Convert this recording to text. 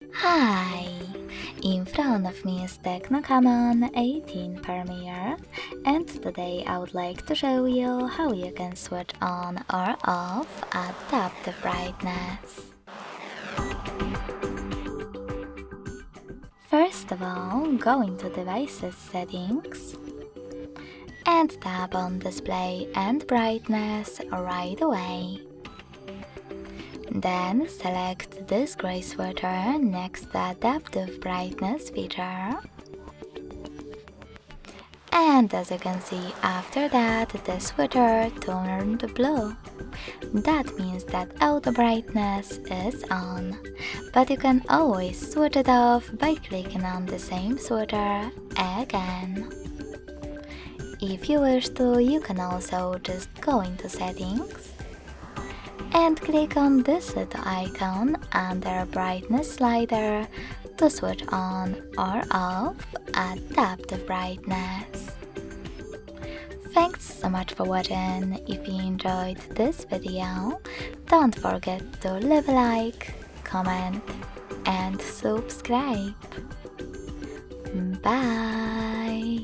Hi! In front of me is TECNO Camon 18 Premiere, and today I would like to show you how you can switch on or off adaptive brightness. First of all, go into Devices Settings and tap on Display and Brightness right away. Then select this gray switcher next to Adaptive Brightness feature. And as you can see, after that the switcher turned blue. That means that auto brightness is on, but you can always switch it off by clicking on the same switcher again. If you wish to, you can also just go into Settings and click on this little icon under Brightness slider to switch on or off Adaptive Brightness. Thanks so much for watching. If you enjoyed this video, don't forget to leave a like, comment and subscribe. Bye!